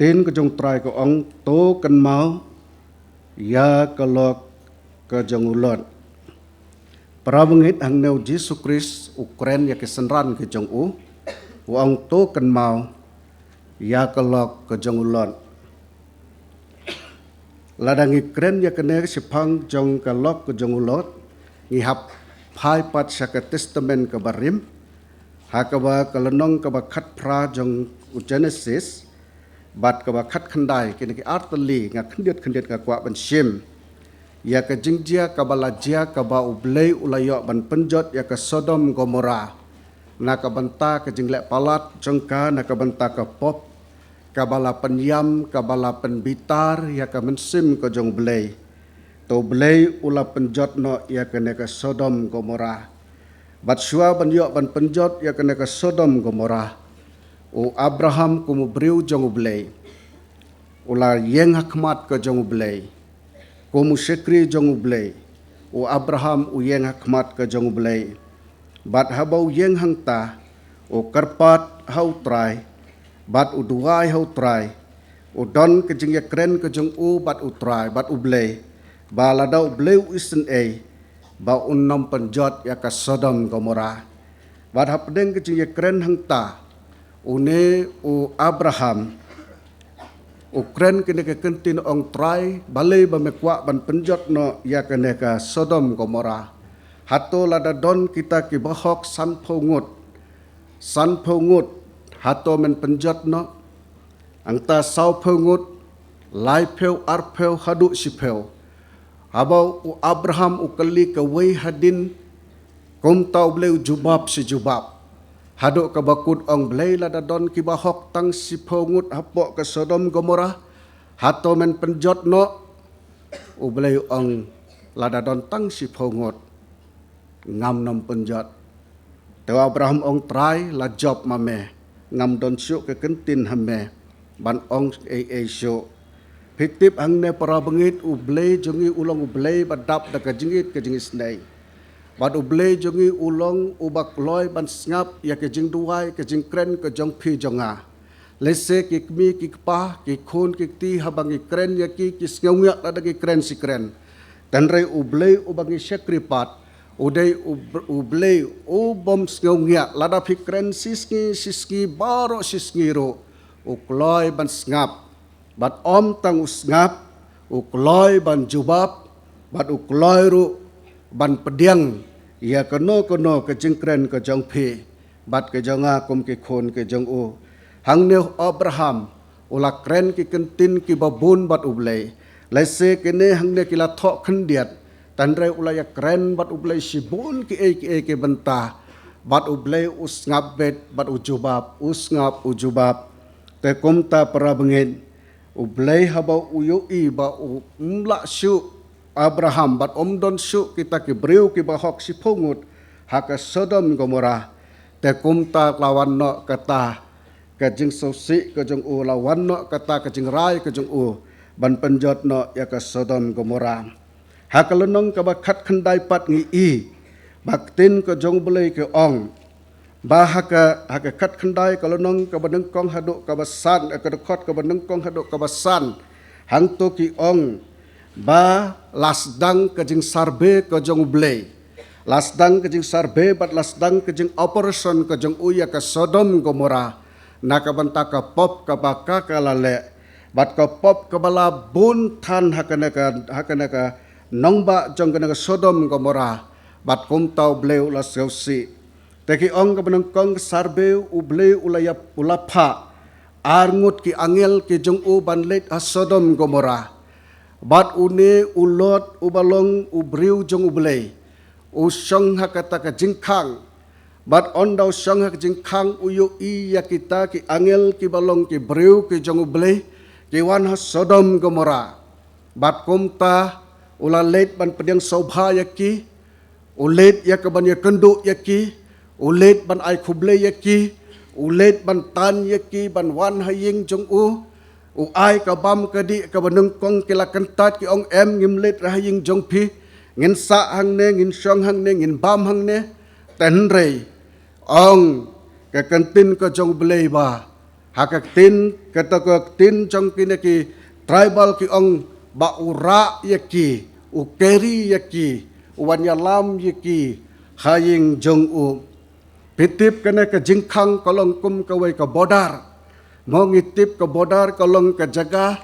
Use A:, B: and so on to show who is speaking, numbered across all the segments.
A: tin ke jong trai ke ong to kan mau ya kalok ke jong ulot para bengit hang neu Jesus Christ Ukraine ya kesenran ke jong u ong to kan mau ya kalok ke jong ulot ladang Ukraine ya kene sipang jong kalok ke jong ulot ngihap pai pat syaka testament ke barim hakaba kalenong ka khat pra jong Genesis bat ka khat khandai kini ki artali nga khndiet ka kwa ban shim ya ka jingjia ka balajia ka ba ublei ulayo ban penjot ya ka Sodom Gomora na ka banta ka jingle palat jongka na ka banta ka pop ka bala penyam ka bala penbitar ya ka mensim ka jong blei to blei ula penjot no ya ka ne ka Sodom Gomora bat shua ban yo ban penjot ya ka ne ka Sodom Gomora o Abraham kumu briu jong ublei ula yeng hakmat ke jong ublei kumu sekri jong ublei o Abraham u yeng hakmat ke jong ublei bat habau yeng hangta o karpat hau trai bat u duai hau trai o don ke jing ya kren ke jong u bat u trai bat ublei ba ladau ublei isen e ba unnom penjot ya ka Sodom Gomora bat hapdeng ke jing ya kren hangta une u Abraham Ukraine kene ke kentin ong trai balai ba mekwa ban penjot no ya kene ka Sodom Gomora hato lada don kita ki bahok san phongut hato men penjot no angta sau phongut lai pheu ar pheu hadu si pheu habau u Abraham u kali ka wei hadin kom tau bleu jubab si jubab haduk ke bakut ong belai lada don ki bahok tang si phongut hapok ke Sodom Gomora hato men penjot no u belai ong lada don tang si phongut ngam nom penjot te Abraham ong trai la job mame ngam don syuk ke kentin hame ban ong e syuk pitip hang ne para bengit u belai jongi ulong u belai badap da ke jingit snai bat ublei jongi ulong ubak loy ban ngap ya ke jing duai ke jing kren ke jong phi jonga lese ki kmi ki pa ki khun ki ti habangi kren ya ki sngaungya ada ki kren si kren dan rei ublei ubangi sekripat udai ublei ubom sngaungya lada phi kren siski baro siskiro ukloy ban ngap bat om tang usngap ukloy ban jubab bat ukloy ru ban pediang ia kono ke jingkren ke jong phi bat ke jonga kum ke khon ke jong u hang neu Abraham ula kren ki kentin ki babun bat ublei lese kene hang ne kila thok khndiat tanre ula ya kren bat ublei sibun ki e ke benta bat ublei usngap bet bat ujubab usngap ujubab te kumta para bengin ublei habau uyui ba umla syu Abraham bat omdon syuk kita ki briu ki bahok si phongut haka Sodom Gomora te kumta lawan no kata ke jing sosi ke jong u lawan no kata ke jing rai ke jong u ban penjot no ya ke Sodom Gomora haka lenong ke bakhat khandai pat ngi i baktin ke jong belai ke ong ba haka khat khandai ke lenong ke baneng kong haduk ke basan ke dekot ke baneng kong haduk ke basan hang to ki ong ba lasdang ke jing sarbe ke jong blei lasdang ke jing sarbe bat lasdang ke jing operation ke jong uya ke Sodom Gomora na ka banta ka pop ka baka ka lale bat ka pop ka bala bun than hakana ka nongba jong ka Sodom Gomora bat kum tau blei ula seusi teki ong ka benang kong sarbe u blei ulaya ulapha arngut ki angel ki jong u ban let Sodom Gomora bat une ulot ubalong ubriu jong ublei usong hakata ka jingkhang bat ondau song hak jingkhang uyu i ya kita ki angel ki balong ki briu ki jong ublei ki wan Sodom Gomora bat kumta ula let ban pediang sobha yaki ulet ya ka ban ya kenduk yaki ulet ban ai khublei yaki ulet ban tan yaki ban wan haying jong u u ai ka bam ka di ka banung kong kila kentat ki ong em ngim let rahing jong phi ngin sa hang ne ngin song hang ne ngin bam hang ne ten rei ong ka kantin ka jong blei ba hakak tin katakak tin jong kini ki tribal ki ong ba ura yaki ukeri yaki wanyalam yaki haying jong u pitip kena ke jingkang kolong kum kawai ke bodar mau ngitip ke bodar kolong ke jaga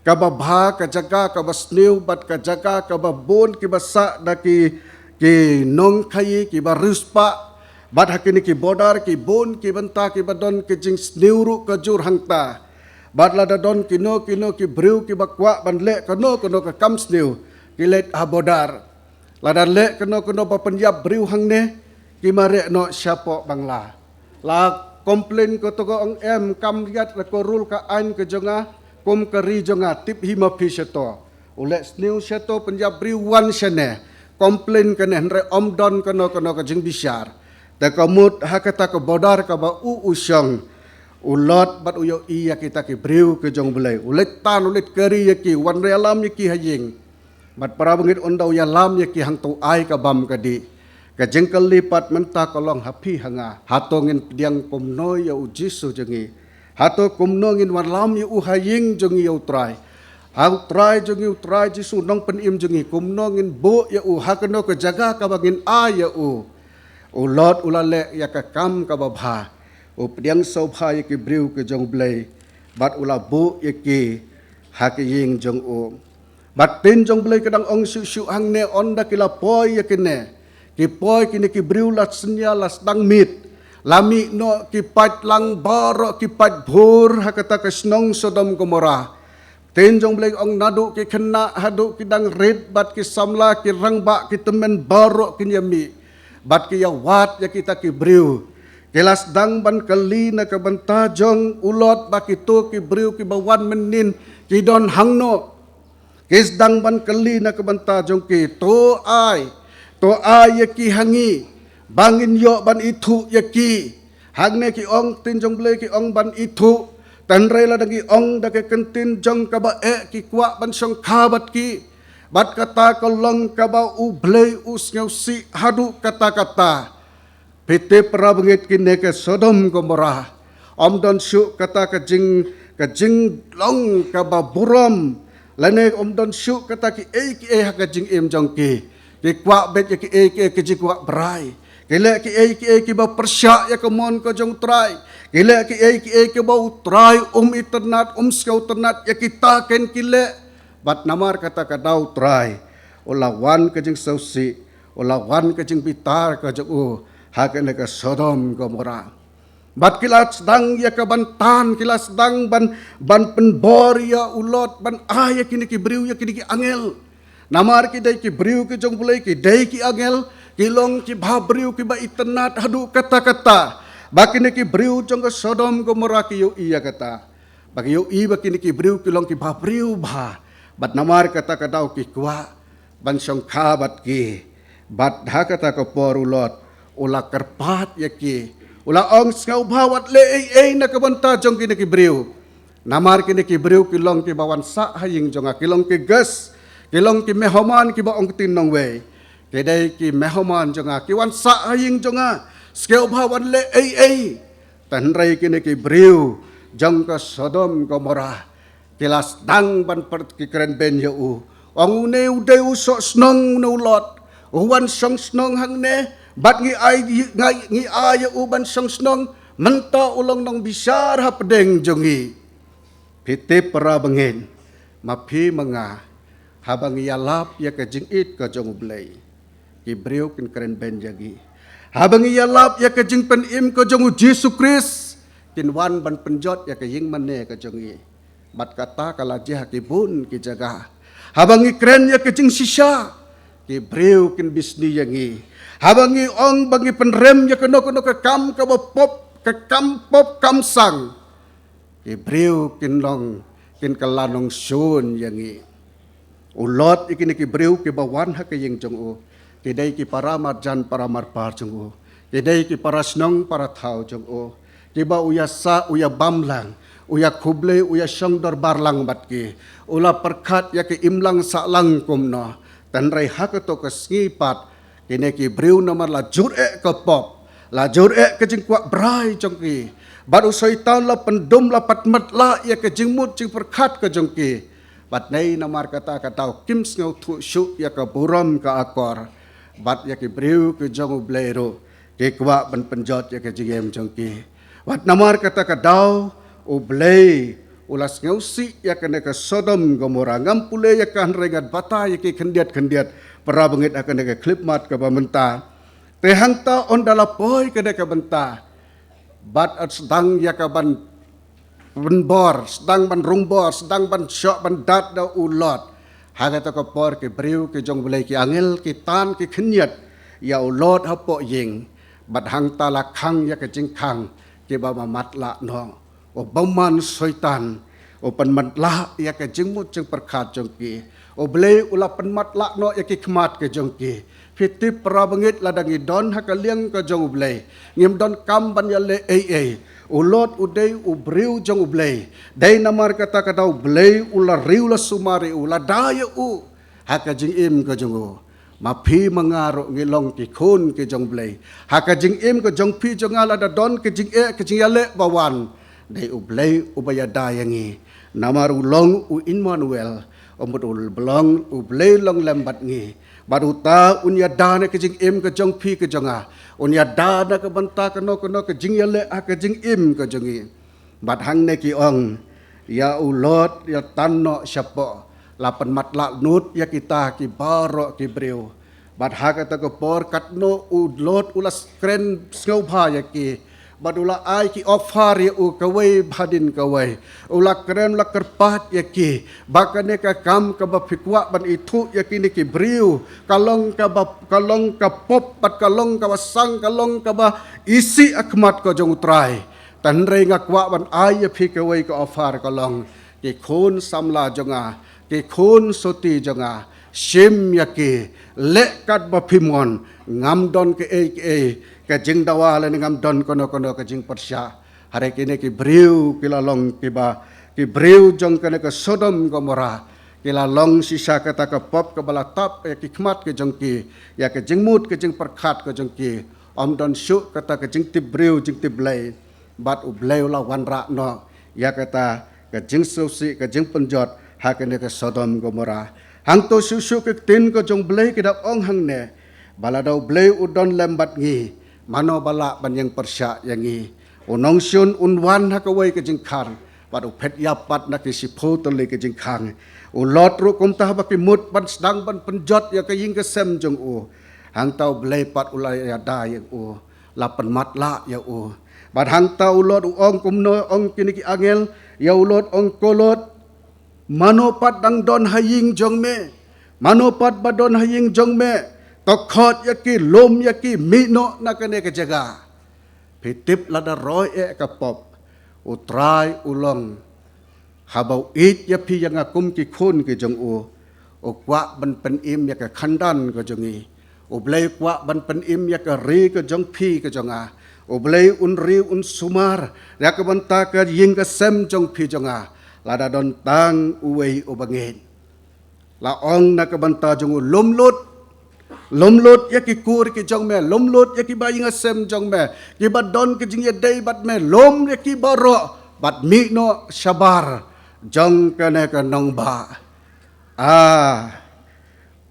A: ke babha ke jaga ke basniu bat ke jaga ke babon ki basa daki ki nong khai ki baruspa bat hakini ki bodar ki bon ki benta ki badon ki jing sniuru ke jur hangta bat lada don kino ki briu ki bakwa ban le kono ke kam sniu ki let ha bodar lada le kono ba penyap briu hang ne ki mare no siapa bangla la komplain ko to ong em kam liat la ko rul ka ain ke jonga kum keri jonga tip hima pi seto ule sniu seto penyap briu wan sene komplain kene hre om don kono ke jing bisyar ta kamut hakata ke bodar ka ba u usyong ulot bat uyo iya kita ki briu ke jong belai ulet tan ulet keri yaki wan realam yaki haying bat para bangit ondau ya lam yaki hang tu ai ka bam kadi ka jengkel lipat menta kolong hapi hanga hatongin diang kumno ya u jisu jengi hato kumno ngin wan lam ya u haying jengi ya utrai au trai jengi utrai jisu nong penim jengi kumno ngin bo ya u hakeno ke jaga ka bangin a ya u ulot ulale ya ka kam ka babha updiang sobha ya ki briu ke jong blai bat ula bu ya ki hakiying jong u bat tin jong blai kadang ong su hang ne onda kila poi ya kine ki poi kini ki briu la senya la sedang mit lami no ki pat lang baro ki pat bhur hakata ka snong Sodom Gomora tin jong blai ong nadu ki kena hadu ki dang red bat ki samla ki rangba ki temen baro ki yami bat ki ya wat ya kita ki briu kelas dang ban kali na ka banta jong ulot ba ki to ki briu ki bawan menin ki don hangno kes dang ban kali na ka banta jong ki to ai ya ki hangi bangin yo ban itu ya ki hangne ki ong tin jong ble ki ong ban itu tan re la dangi ong da ke kentin jong ka ba ki kwa ban song khabat ki bat kata kolong kaba u blei us ngau si hadu kata-kata pete prabangit kine ke Sodom Gomora om don syuk kata ke jing long kaba buram lane om don syuk kata ki ka jing em jong ki kwa bet ki ke jing kwa brai kile ki ba persya ya kemon ko jong trai kile ki ba trai iternat skau ternat ya kita ken kile bat namar kata kadau try ulawan ke jing sausi ulawan ke jing pitar ke jeng hakene ke Sodom Gomora bat kilas dang ya ke bantan kilas dang ban penbor ya ulot ban ya kini ki briu ya kini ki angel namar ki dai ki briu ki jong bulai ki dai ki angel kilong ki babriu ki ba iternat hadu kata-kata bakine ki briu jong ke Sodom Gomora ki yo iya kata bagi yo i bakine ki briu kilong ki babriu ba bat namar kata kadau ki kwa ban song khabat ki bat ha kata ko porulot ula kerpat ya ki ula ong skau bawat le na kabanta jong kini ki briu namar kini ki briu kilong ki bawan sa haying jonga kilong ki gas kilong ki mehoman ki ba ong tinong we kedai ki mehoman jonga ki wan sa haying jonga skau bawan le tan rai kini ki briu jong ka Sodom Gomora kilas dang ban per ki keren ben ya u ong ne ude usok snong no lot wan song snong hang ne bat ngi ai ya u ban song snong menta ulong nong bisar ha pedeng jongi pite para bengin mapi menga habang ya lap ya ke jingit ke jong blai ki briu kin keren ben jagi habang ya lap ya ke jing pen im ke jong Jesu Kris kin wan ban penjot ya ke ying mane ke jongi bat kata kalajah ki bun ki jaga habangi kren ya ke jing sisya ki briu kin bisni yangi habangi ong bangi penrem ya ke no ke kam ke pop ke kam pop kam sang ki briu kin long kin kalanong sun yangi ulot ikini ki briu ki bawan ha ke ying jong u ki dai ki para marjan para marpar jong u ki dai ki para snong para thau jong u ki ba uya sa uya bamlang uya kuble uya syongdor barlang batki ula perkat ya ke imlang saklang kumno tan rai hakato ke skipat kene ki briu nomor la jure ke pop la jure ke jingkwak brai jongki บัดอุสอยตาละpendum la patmat la ya ke jingmut jing perkat ke jongki bat nei namar kata kata kim ngau thu shu ya ke buram ka akor bat ya ke breu ke jong blero ke kwa ban penjot ya ke jingem jongki bat namar kata kadau u blei ulas ngau si ya ke ne ke Sodom Gomora ngam pule ya kan rengat bata ya ke kendiat para bengit akan ke klipmat ke bamenta te hangta on dala poi ke ne ke benta bat sedang ya ke ban bor sedang ban rungbor sedang ban syok ban dat da ulot haga to ko por ke breu ke jong belai ke angel ke tan ke khniat ya ulot ha po ying bat hang ta la khang ya ke jing khang ke ba mat la no o baman syaitan o pan mat la ya ke jing mut jing perkhat jong ki o belai ula pan mat la no ya ke khmat ke jong ki fiti pra bangit la dangi don ha ka liang ke jong belai ngim don kam ban ya le ei ulot udai ubriu jong ublei dai namar kata kata ublei ula riu la sumari ula daya u haka jing im ke jongo ma phi mangaro ngilong ki khun ke jong blei haka jing im ke jong phi jong ala da don ke jing e ke jing yale bawan dai ublei ubaya dayangi namar ulong u Immanuel omut ul belong ublei long lambat ngi baruta unya dana ke jing im ke jong phi ke jonga unya dana ke banta ke no ke jing yale ke jing im ke jongi bat hang ne ki ong ya ulot ya tanno syapo lapan mat la nut ya kita ki baro ki breu bat ha ka ko por katno ulot ulas kren skau bha ya ki badula ai ki ofar ya u kawai bhadin kawai ula kren la kerpat ya ki bakane ka kam ka ba fikwa ban itu ya ki ni ki breu kalong ka pop pat kalong ka wasang kalong ka ba isi akmat ko jong utrai tan re ngakwa ban ai ya phi kawai ka ofar kalong ki khun samla jonga ki khun soti jonga sim ya ki lekat ba phimon ngam don ke ke jing dawa le ngam don kono ke jing persya hare kini ki breu ki lalong ki breu jong kene ke Sodom Gomora ki lalong sisa kata ke pop ke bala tap ya ki khmat ke jong ki ya ke jing mut ke jing perkhat ke jong ki om don syu kata ke jing tip breu jing tip blai bat u blai la wan ra no ya kata ke jing susi ke jing penjot ha kene ke Sodom Gomora hang to syu ke tin ke jong blai ke da ong hang ne bala dau blai udon lambat ngi mano bala ban yang persya yang ngi unong syun unwan ha ka wai ke jing khang bat u phet ya pat na ke sipo to le ke jing khang u lot ru kum ta ba ke mut ban sedang ban penjot ya ke ying ke sem jong u hang tau blai pat ulai ya da yang u lapan mat la ya u bat hang tau lot u ong kum no ong kini ki angel ya u lot ong kolot mano pat dang don haying jong me mano pat ba don haying jong me tokhot ya ki lom ya ki mino na kene ke jaga pitip lada roy ka pop utrai ulong habau it ya pi yang akum ki khun ki jong u kwa ban pen im ya ka khandan ko jongi blai kwa ban pen im ya ka ri ko jong phi ko jonga blai un ri un sumar ya ka banta ka ying ka sem jong phi jonga lada don tang uwei ubangin la ong na ka banta jong lomlot ya ki kur ki jong me lomlot ya ki bayi ngasem jong me ki badon ki jing ya dei bat me lom ya ki baro bat mi no sabar jong kene ka nong ba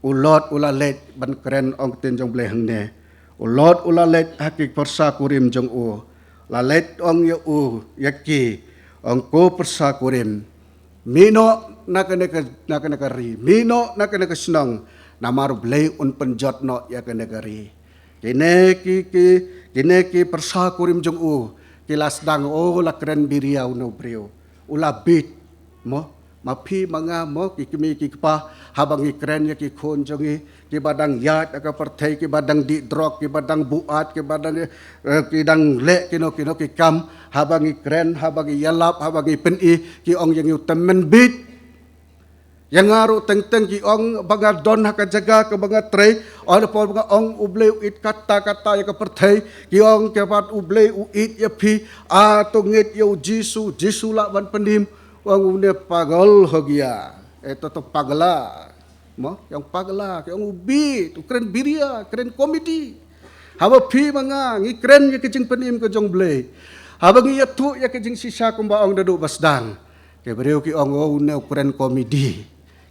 A: ulot ulalet ban keren ong tin jong ble hang ne ulot ulalet hakik persa kurim jong u lalet ong ya u ya ki ong ko persa kurim mino na kene ka ri mino na kene ka senang namar blai un penjot no ya ke negari kene ki persa kurim jong u kilas dang la kren biriau no brio ula bit mo mapi manga mo ki kimi ki pa habang i kren ya ki khon jongi ki badang yat ka perthai ki badang di drok ki badang buat ki badang ki dang le kino ki kam habang i kren habang i yalap habang i pen i ki ong yang yu temen bit yang ngaru teng ki ong banga don ha ka jaga ke banga tre or por banga ong ublei it kata ya ka perthai ki ong ke pat ublei u it ya phi to ngit yo jisu la ban pendim ong ne pagal ho gya to pagla mo yang pagla ke ong ubi tu keren biria keren komedi haba phi banga ngi keren ye ke jing pendim ke jong blei Habang iya tu ya ke jing sisa kumba ong dadu basdang. Ke beriu ki ong ne ukuran komedi.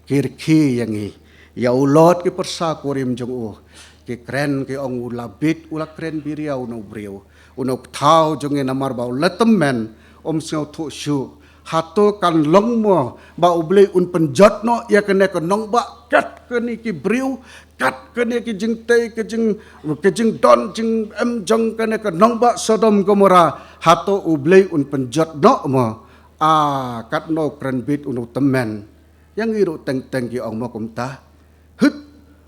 A: Kirki yang i. Ya ulot ki persa kurim jong ki kren ki ong ulabit ula kren biriau no beriu. Unok tau jong namar bau letemen sngau tu syu. Hato kan long mo ba ubli un penjot no ya kene ke nong ba kat kene ki beriu kat kene ki jing te ke jing don jing jong kene ke nong ba Sodom Gomora hato ubli un penjot no mo kat no kren bit unu temen yang iru teng ki ong mo kumta hut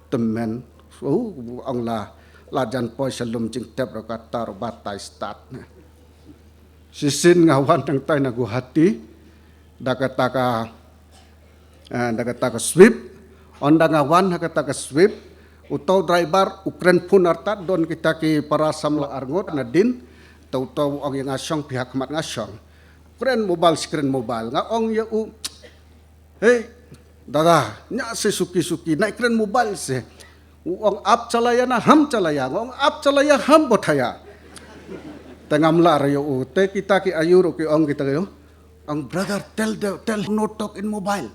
A: temen ong la jan poi salum jing tep ro kata ro batai start sisin ngawan teng tai nagu hati dakataka sweep onda ngawan dakataka sweep utau driver ukren pun arta don kita ki para samla arngot nadin tau ong yang asyong pihak mat ngasyong kren mobile nga ong ya hey dada nya se suki naik kren mobile se ong ap calaya na ham calaya ong ap calaya ham bothaya tengam la rayo te kita ki ayuro ki ong kita yo ang brother tell no talk in mobile.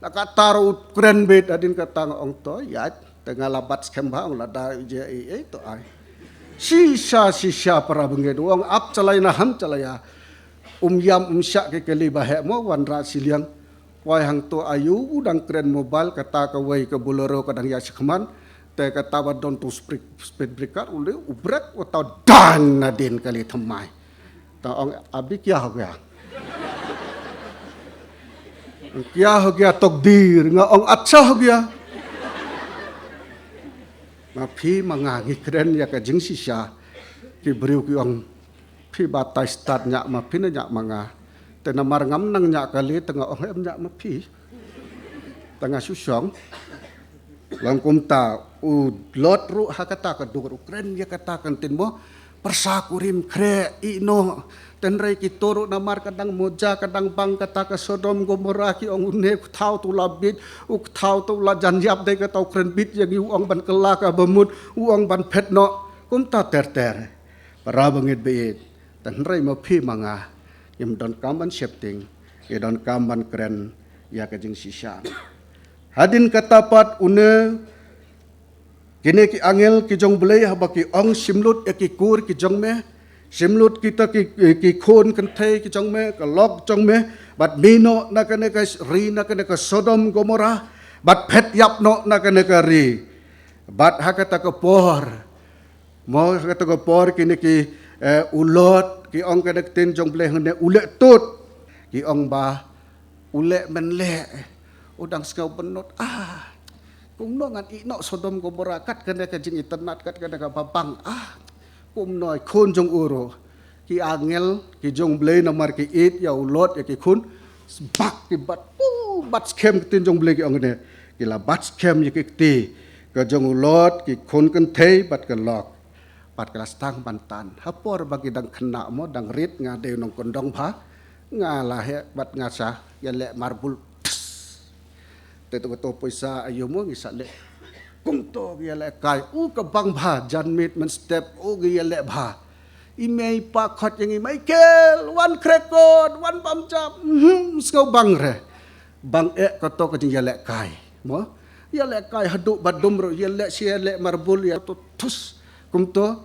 A: Nakataro kren bed adin katang ong to ya tengah labat skemba ong lada je to ai. Sisa para benged ong ap calaya na ham calaya. Yam syak ke keli bahek mo wan ra siliang. Wai hang to ayu udang kren mobile kata ka wai ke bolero kadang ya sekman te kata don to speed breaker ule ubrek atau dan nadin kali themai. Ta ong abi kya ho gaya. Kya ho gaya takdir nga ong acha ho gaya nga phi mangangi kren ya ka jing sisa ki beriu ki ong phi batai start nya ma phi na nya manga te namar ngam nang nya kali tengah ong em nya ma phi tengah susong langkum ta lot ru hakata ka dur kren ya kata kan tin mo persakurim kre ino tenrai ki toro namar kadang moja kadang bang kata ka Sodom Gomora ki ong une thau tu labit thau tu la janjap de ka tau kren bit yang ong ban kela ka bemut ong ban phet no kum ta ter para bangit beit tenrai ma phi manga im don kaman shifting ye don kaman kren ya ka jing sisa hadin katapat une kini ki angel ki jong belai habaki ong simlut ki kur ki jong me simlut kita ki khon kan thai ki jong me ka lok jong me bat mino na kan ka ri na kan ka Sodom Gomora bat phet yap no na kan ka ri bat hakata ka por mo hakata ka por kini ki ulot ki ong kan tin jong belai hne ule tut ki ong ba ule men le udang skau benot kum no ngan ino Sodom Gomora kat kena ka jing internet kat kena ka babang kum noi khon jong uro ki angel ki jong blei namar ki it ya ulot ya ki khun bak ki bat scam tin jong blei ki ong ne ki la bat scam ya ki ti ka jong ulot ki khun kan thei bat ka lok bat ka stang bantan hapor bagi dang khna mo dang rit nga de nong kondong pha nga la he bat nga sa ya le marbul te to poisa ayo mo ngisa le kum to ya le kai ka bang bha jan mit man step ya le bha imei pa khot yang Michael one crackot one bam chap skau bang re bang ko to ka ya le kai mo ya le kai hadu badum ro ya le sia le marbul ya to tus kum to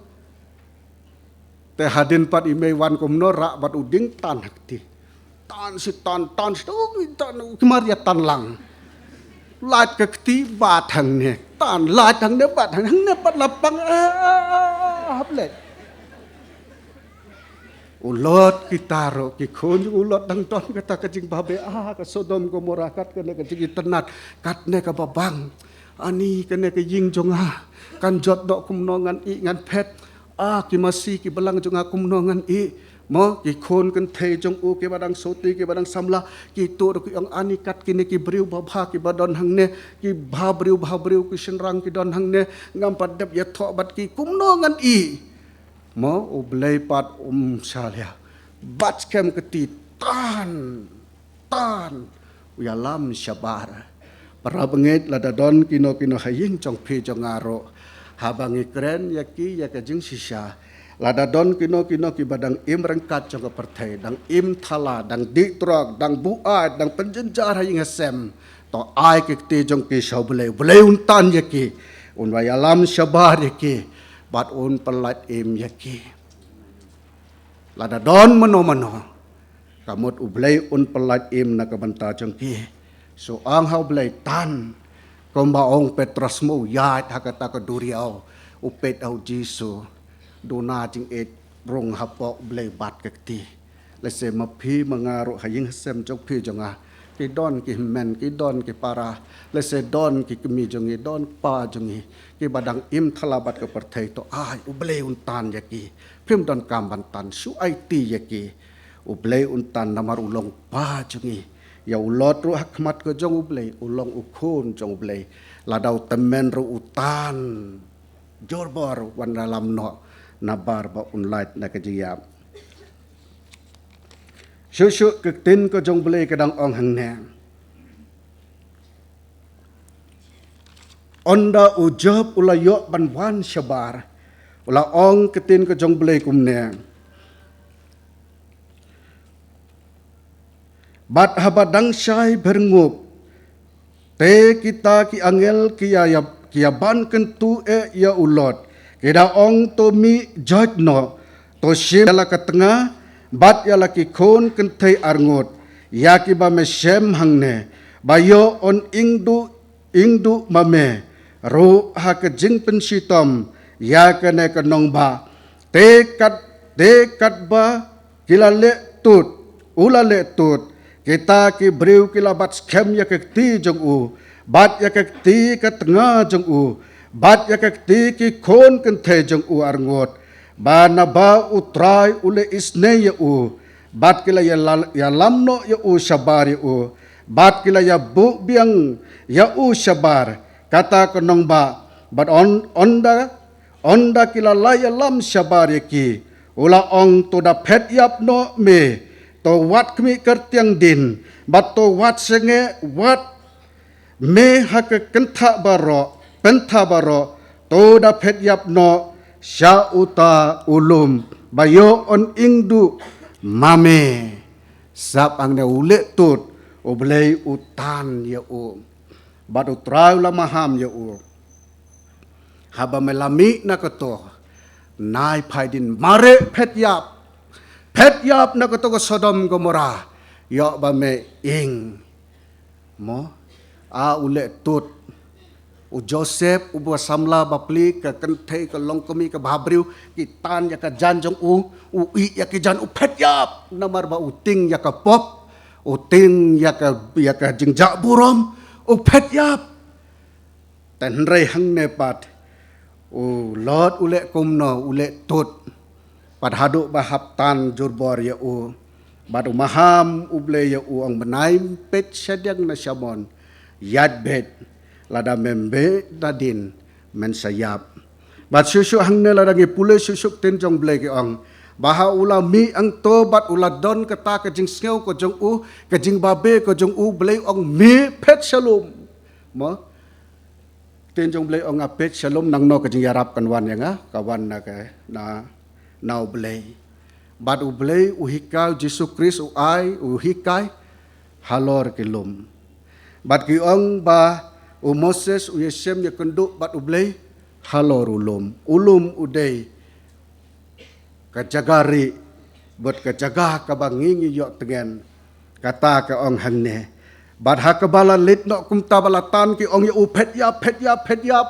A: te hadin pat imei wan kum no ra bat uding tan hakti tan si tan kemar ya tan lang lát cái tí ba thằng này tàn lát thằng này ba thằng này bắt lập bằng hấp lệ ulot kita ro ki khon ulot dang ton kata ka jing babe ka Sodom Gomora kat ka ne ka jing tenat kat ne ka babang ani ka ne ka jing jonga kan jot do kum no ngan i ngan phet ki masi ki balang jonga kum no ngan i mo ki khon kan thei jong u ki badang soti ki badang samla ki to ki ang ani kat ki ne ki briu bha ki badon hang ne ki bha briu ki senrang ki don hang ne ngam padap ya tho bat ki kum no ngan i mo u blai pat salia bat kem ke ti tan ya lam syabar para bengit lada don kino haying jong phi jong aro habangi kren ya ki ya ka jing sisa lada don kino ki badang im rengkat jong ke pertai dang im thala dang ditrok dang buat dang penjenjar hing sem to ai ke ti jong ki shau boleh untan ye ki un wayalam syabar ye ki bat un pelat im ye ki lada don mano kamut ublei un pelat im na kabanta jong ki so ang hau blei tan komba ong Petrus mu ya hakata ka duriau upet au Jisu dona jing et rong hapok blei bat kekti lese mapi mengaru haying sem jok pi jonga ki don ki men ki don ki para lese don ki kemi jongi don pa jongi ki badang im thalabat ke perthai to ai ublei untan yaki pim don kam bantan su ai ti yaki ublei untan namar ulong pa jongi ya ulot ru hakmat ke jong ublei ulong ukun jong ublei ladau temen ru utan jorbor wan dalam no nabar ba unlait na kejiyam syuk ketin ko jong blei kadang ong hang ne onda ujab ulayo banwan syabar ula ong ketin ko jong blei kum ne bat habadang syai berngup te kita ki angel ki ban kentu ya ulot keda ong to mi judge no to shim la ka tengah bat ya la ki khon kenthai arngot ya ki ba me shem hangne bayo on ingdu mame ro ha ka jing pensitom ya ka ne ka nong ba te kat ba kilale tut ulale tut kita ki breu kilabat skem ya ka ti jong u bat ya ka ti ka tengah jong u bat ya ka ti ki khon kenthai jong u arngot ba na ba utrai ule isne ya u bat kila ya lamno ya u shabar ya u bat kila ya bu biang ya u shabar kata konong ba bat onda kila la ya lam shabar ya ki ula ong to da phet yap no me to wat kmi kertiang din bat to wat senge wat me hak kentha baro to da phet yap no sya uta ulum bayo on ingdu mame sap ang ne ule tut oblei utan ya u bat utrau la maham ya u haba melami na kato nai phaidin mare phet yap na kato ko Sodom Gomora yo ba me ing mo a ule tut u Joseph u bo samla bapli ka kenthei ka longkomi ka babriu ki tan ya ka janjong u i ya ki jan u phet yap namar ba u ting ya ka pop u ting ya ka jingja burom u phet yap tan rei hang ne pat u lot ule kumno ule tut pat hadu bahap tan jurbor ya u badu maham uble ya u ang benai pet syadang na syamon yad bet lada membe dadin men sayap bat susu hang ne lada ngi pule susuk tin jong ble ki ong baha ula mi ang to bat ula don kata ka jing skeu ko jong u ka jing babe ko jong u ble ong mi pet shalom mo tin jong ble ong a pet shalom nang no ka jing yarap kan wan ya nga kawan na ka na now blay but u blay u hikaw Jesus Christ u ai u hikai halor kilum but ki ong ba u Moses u Yesem ya kundu but u blay halor ulum uday kajagari but kajaga ka bangingi yo tengen kata ka ong hangne but hakabala lit no kumta balatan ki ong ya u phet yap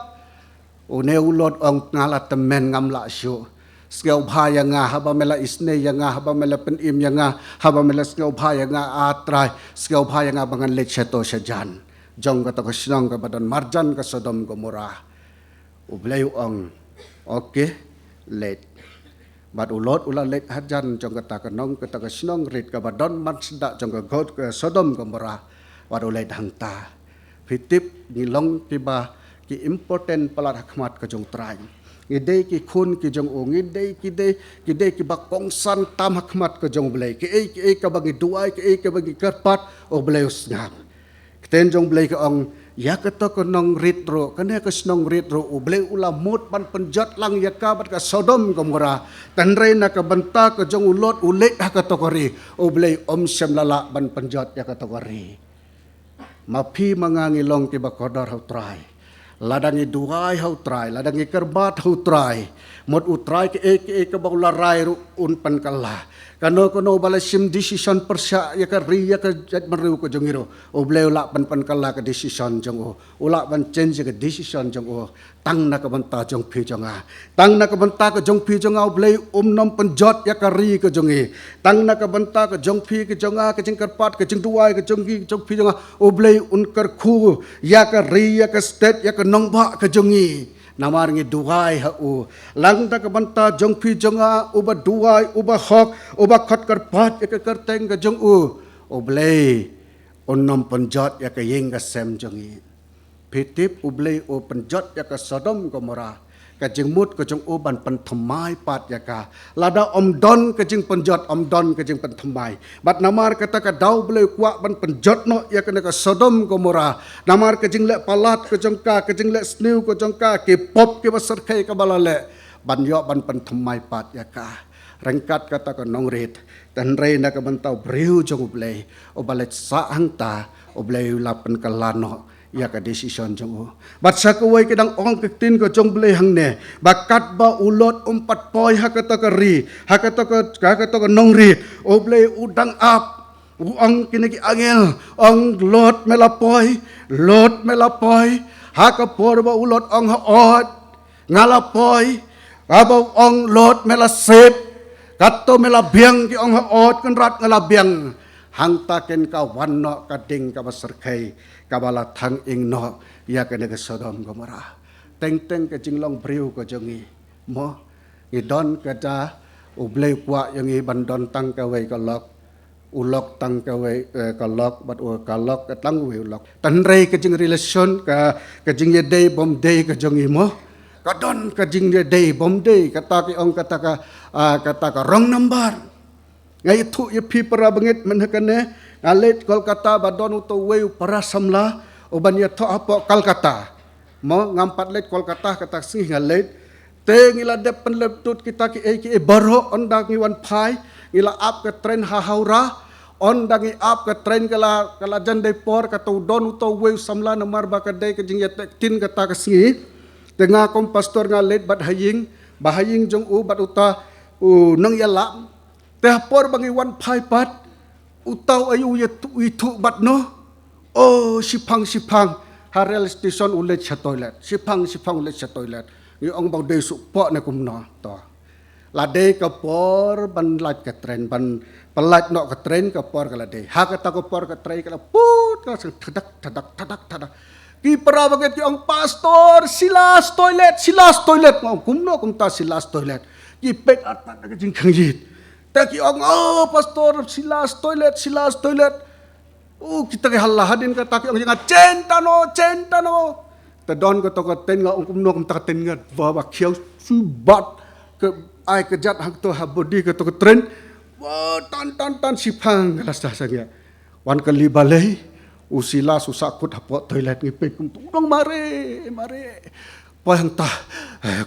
A: u ne ulot ong ngala temen ngam la syu skeu bhaya nga haba mela isne yanga haba mela penim yanga haba mela skeu bhaya nga atrai skeu bhaya nga bangan let cheto shajan jong ka to snong ka badan marjan ka Sodom Gomora ublay ong okay let bad ulot ula let hajan jong ka ta ka nong ka ta ka snong rit ka badan matsda jong ka god ka Sodom Gomora wad ulay hangta fitip ngilong tiba ki important palat hakmat ka jong trai ngidei ki khun ki jong o ngidei ki ba kongsan tam hakmat ka jong blai ki ka bangi duai ki ka bangi karpat o blai usngam ten jong blai ka ong ya ka to ko nong ritro kane ka snong ritro u blai ula mut ban penjat lang ya ka bat ka Sodom Gomora tanre na ka banta ka jong ulot ulet ha ka to ko ri u blai syam lala ban penjat ya ka to ko ri mapi mangangilong ki bakodor hau trai ladangi duai hau trai ladangi kerbat hau trai mot utrai ke ka baularai ru un pan kala kano bala sim decision persya ya ka ri ya ka jat meru ko jongiro o bleu la pan kala ka decision jong o ula ban change ka decision jong o tang na ka banta jong phi jonga tang na ka banta ka jong phi jonga o bleu nom penjot ya ka ri ka jongi tang na ka banta ka jong phi ka jonga ka jing karpat ka jing duai ka jong phi jonga o bleu un kar khu ya ka ri ya ka state ya ka nong ba ka jongi namar ngi duai ha u lang ta ka banta jong phi jonga uba duai uba hok uba khat kar pat ya ka kar teng ka jong u oblei onnom penjot ya ka yeng ka sem jongi pitip oblei o penjot ya ka Sodom Gomora ka jing mut ka jong u ban pan thamai pat ya ka lada don ka jing penjot don ka jing pan thamai bat namar kata ka dau blei kwa ban penjot no ya ka Sodom Gomora namar ka jing le palat ka jong ka jing le sniu ka jong ka ke pop ke basar khai ka balale ban yo ban pan thamai pat ya ka rengkat kata ka nongrit dan rei na ka bantau breu jong blei o balet sa hangta o blei lapan kalano ya ka decision jong o bat sa ko wai kedang ong kektin ko jong blei hang ne bakat ba ulot umpat poi hakata ka ri hakata ka nongrit o blei udang ap ong kiniki angel ong lot melapoi hakapor ba ulot ong haot ngalapoi abau ong lot melasep kato melabiang ki ong haot kan rat ngalabiang hang taken ka wanno ka ding ka basarkai ka bala thang ing no ya ka ne Sodom Gomora teng ka jinglong briu ko jongi mo idon ka da ublei kwa yangi bandon tang ka wei ka lok ulok tang ka wei ka lok bat u ka lok ka tang wei ulok tan rei ka jing relation ka jing ye day bom day ka jongi mo kadon ka jing ye day bom day kata ki ong kata ka wrong number ngai thu ye pi para bangit menhakane ngalet Kolkata badon uto weu para samla uban ye tho apo Kolkata mo ngampat let Kolkata kata sing ngalet te ngila de penleptut kita ki baro onda ngi wan phai ngila ap ke tren hahaura onda ngi ap ke tren kala jandai por kata don uto weu samla namar bakadai ke jing ye tin kata ka singi tengah kom pastor ngalet bat haying bahaying jong u bat uta nang yala teh por bangi wan phai pat utau ayu ye tu itu bat no oh sipang harel station ulet cha toilet sipang ulet cha toilet ni ong bang de su po na kum no to la de ka por ban lat ka tren ban pelat no ka tren ka por ka la de ha ka ta ko por ka tren ka put ka tadak ki para baget ki ong pastor silas toilet ngom kumno kum ta silas toilet ki pet atat ka jing khang jit ta ki ong pastor silas toilet kita ke halla hadin ka ta ki ong jing centa no ta don ko to ka ten nga ong kumno kum ta ten nga ba khiau su bat ke ai ke jat hak to ha body ka to ka tren wa tan sipang la sa sangya wan ka li balai usila susakut hapo toilet ngipet kum tong mare poi hang ta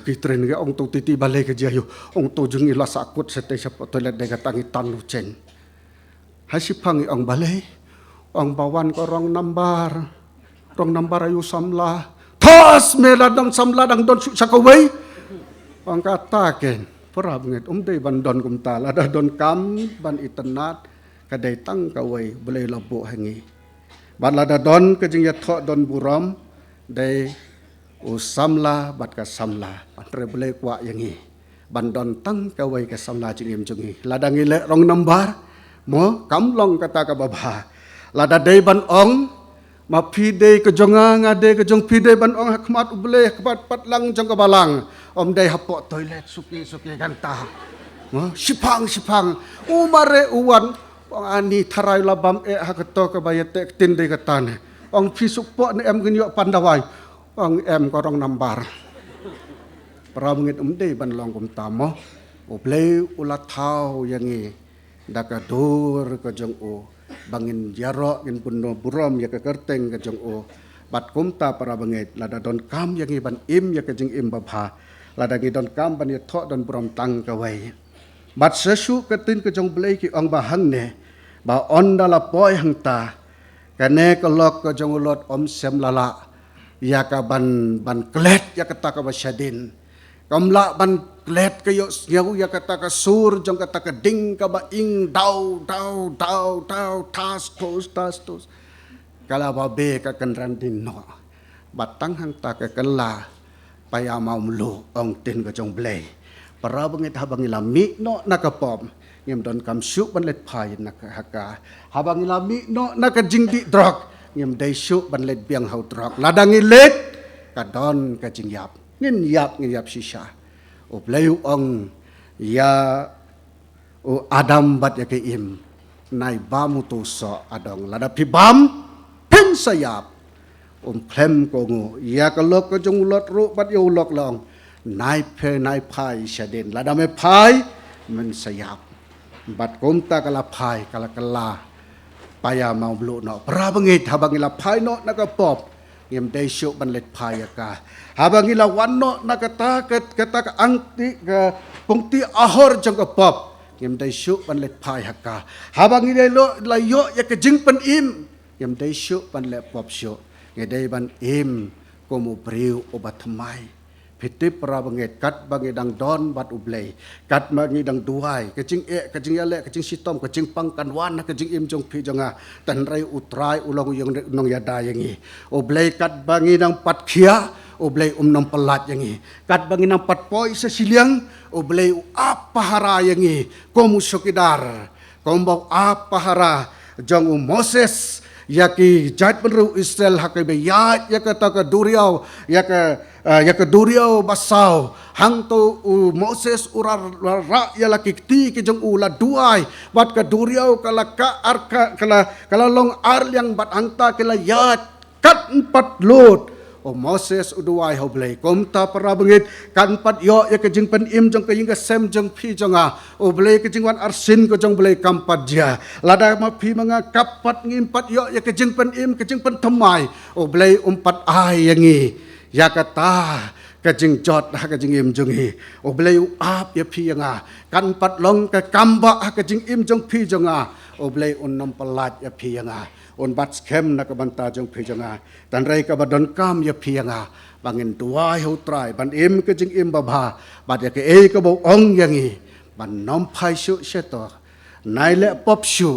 A: ki tren ge ong to titi balai ke jayu ong to jung ila sakut sete sapo toilet de katangi tan lu chen hasipang ong balai ong bawan ko rong nambar ayu samla thos meladang samla dang don sakawai ong kata ken pora banget dei ban don kum ta la don kam ban itenat kadai tang kawai boleh labo hangi bat lada don ke jing ya tho don buram dai usamla bat ka samla andre boleh kwa yangi bandon tang ka wai ka samla jing em jungi lada ngile rong nambar mo kam long kata ka baba lada dai ban ong ma phi dai ke jonga ngade ke jong phi dai ban ong hakmat boleh kepat pat lang jong ka balang om dai hapo toilet suki ganta mo sipang umare uwan ong ani tharai labam hakato ka bayate tin dei katane ong fisuk po ne em gnyo pandawai ong em ko rong nambar para mungit dei ban long kum tamo oblei ula thau yangi dakadur ka jong o bangin jaro ngin punno burom ya ka kerteng ka jong o bat kumta para banget lada don kam yang iban im ya ka jing im babha lada ngi don kam ban ya tho don burom tang ka wai bat sesu ka tin ka jong blai ki ong bahang ne ba on dala poi hang ta kane ka lok ka jong lot om sem lala ya ka ban klet ya ka ta ka basyadin kamla ban klet ka yo nyau ya ka ta ka sur jong ka ta ka ding ka ba ing dau tas tos kala ba be ka kan ran din no batang hang ta ka kala paya mau mlu ong tin ka jong blai para bangit habang ilami no nakapom ngem don kam syuk ban let phai nak haka habang ilami no nakajing di drog ngem dai syuk ban let biang hau drog ladang ilet ka don ka jing yap ngin yap shisha o blayu ong ya o adam bat ya ke im nai bamu to so adong lada pi bam pen sayap plem ko ngo ya ka lok ko jong lot ru bat yo lok long nai phai shaden lada me phai men sayap bat komta kala phai kala paya mau blu no pra bangit habang ila phai no nakapop ngem dai syuk ban let phai ka habang ila wanno nakata kata ka angti ka pungti ahor jong ka pop ngem dai syuk ban let phai ka habang ila lo la yo ya ka jing pan im ngem dai syuk ban let pop syuk nge dai ban im ko mu priu obat mai pitip para banget kat bangi dang don bat ublei kat bangi dang duai kecing kecing yale kecing sitom kecing pangkan wan kecing im jong pi jonga tan rai utrai ulong yang nong yada yangi ublei kat bangi dang pat khia ublei nong pelat yangi kat bangi dang pat poi sesiliang ublei apa hara yangi komu sokidar kombau apa hara jong Moses yaki jat penru Israel hakai be ya kata ka duriau ya ka duriau basau hang to Moses urar ra ya laki ti ke jong ula duai bat ka duriau kala ka arka kala long ar yang bat anta kala ya kat 4 lot o Moses uduai hoblei komta para bangit kan pat yo ya ke jing pen im jong ka ying sem jong phi jonga o blei ke jing wan arsin ko jong blei kampat dia lada ma phi manga kapat ngimpat yo ya ke jing pen im ke jing pen thamai o blei umpat ai yangi ya kata ka jing jot ha ka jing im jong hi o blei ap ya phi yanga kan pat long ka kamba ha ka jing im jong phi jonga o blei nom palat ya phi yanga on bat skem na kabanta jong pijanga tan rai ka badon kam ya pianga bangin tuai ho trai ban im ke jing im babha bat ya ke e ka bo ong yangi ban nom phai shu sheto nai le pop shu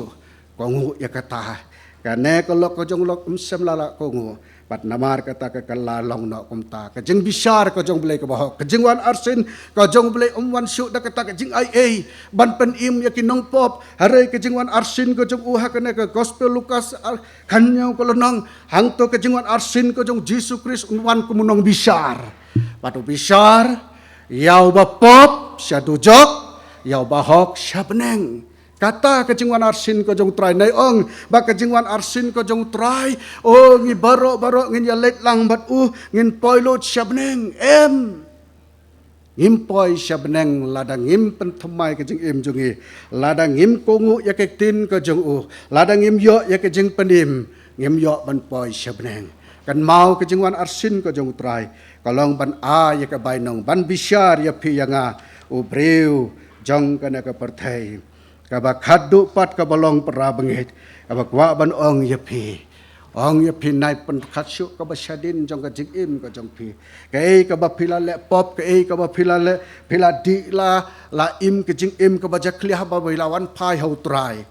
A: ko ngu ya kata ka ne ko lok ko jong lok sem la ko ngu bat namar kata ka kala long no kumta ka jing bisar ko jong blai ka bo ka jing wan arsin ka jong blai wan shu da kata ka jing ai ban pen im ya kinong pop hare ka jing wan arsin ko jong uha ka ne ka gospel Lukas kanyo ko lonong hang to ka jing wan arsin ko jong Jesus Christ wan kumunong bisar batu bisar yau ba pop sya dujok yau ba hok sya beneng kata kejingwan arsin ko jong try nai ong ba kejingwan arsin ko jong try oh ngi baro ngin ya let lang bat ngin poilot syabneng em ngim poi syabneng ladang ngim pen thamai kejing em jongi ladang ngim kongu ya ke tin ko jong ladang ngim yo ya kejing penim ngim yo ban poi syabneng kan mau kejingwan arsin ko jong try kalong ban ya ka bainong ban bisyar ya pi yanga breu jong kana ka perthai kaba khadu pat ka balong para bangit kaba kwa ban ong yapi nai pen khatsyu kaba syadin jong ka jing im ka jong pi kai kaba phila le pop kai kaba phila di la im ka jing im kaba jakli ha ba lawan phai ho trai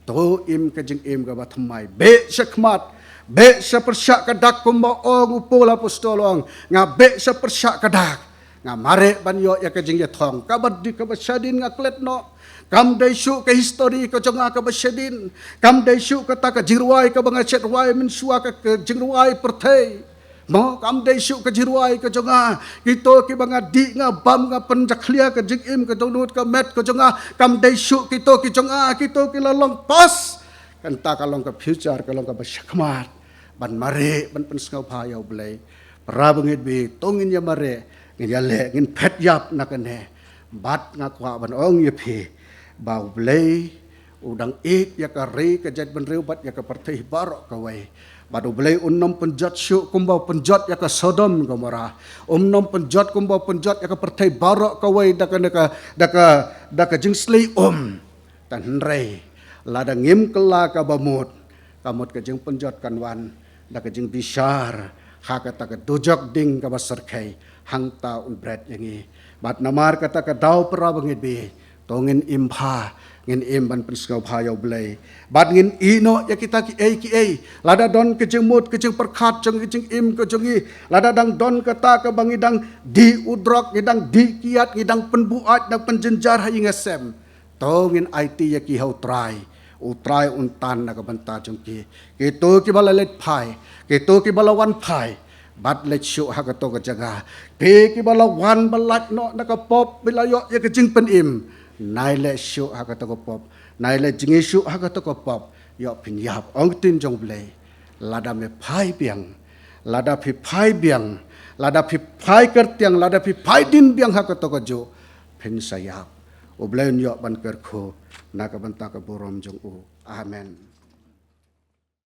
A: to im ka jing im kaba thamai be sakmat be sa persyak kadak kumba ong upol apostolong nga be sa persyak kadak nga mare ban yo ya ka jing ya thong kaba di kaba syadin nga klet no kam dai syuk ke histori ko jonga ka basyadin kam dai syuk kata ka jirwai ka banga chetwai min suwa ka jirwai perthai mo kam dai syuk ka jirwai ka jonga kito ki banga di nga bam nga penjaklia ka jingim ka donut ka met ka jonga kam dai syuk kito ki jonga kito ki lalong pas kan ta kalong ka future kalong ka basyakmat ban mare ban pen skau phayau blai pra bangit bi tongin ya mare ngin ya le ngin phet yap nakane bat nga kwa ban ong ye phi bau blei udang ya ka re ka jad benreu bat ya ka perteh barok ka wai badu belai unnom penjat syuk kumbau penjat ya ka Sodom Gomora umnom penjat kumbau penjat ya ka perteh barok ka wai daka jingsli tan rei lada ngim kela ka bamut kamot ka jing penjat kanwan daka jing bisyar hakata ka dojak ding ka basarkai hangta un bread yangi bat namar kata ka dau pra bangit bi tongin impa ngin ban penskau phayau blai bat ngin ino ya kita ki lada don ke jengmut ke jeng perkhat jeng ke jeng im ke jengi lada dang don kata ke bangidang di udrok ngidang di kiat ngidang penbuat dang penjenjar haing sem tongin IT ya ki hau try utrai untan na ka banta jengki kitu ki bala let phai kitu ki bala wan phai bat let syu ha ka to ka jaga pe ki bala wan balat no na ka pop bilayo ya ke jeng pen im nai le syu ha ka to ko pop nai le jingi syu ha ka to ko pop yo pin yap ong tin jong ble lada me phai biang lada phi phai biang lada phi phai ker tiang lada phi phai din biang ha ka to ko jo phin sayap oblen yo ban ker kho na ka ban ta ka borom jong u amen.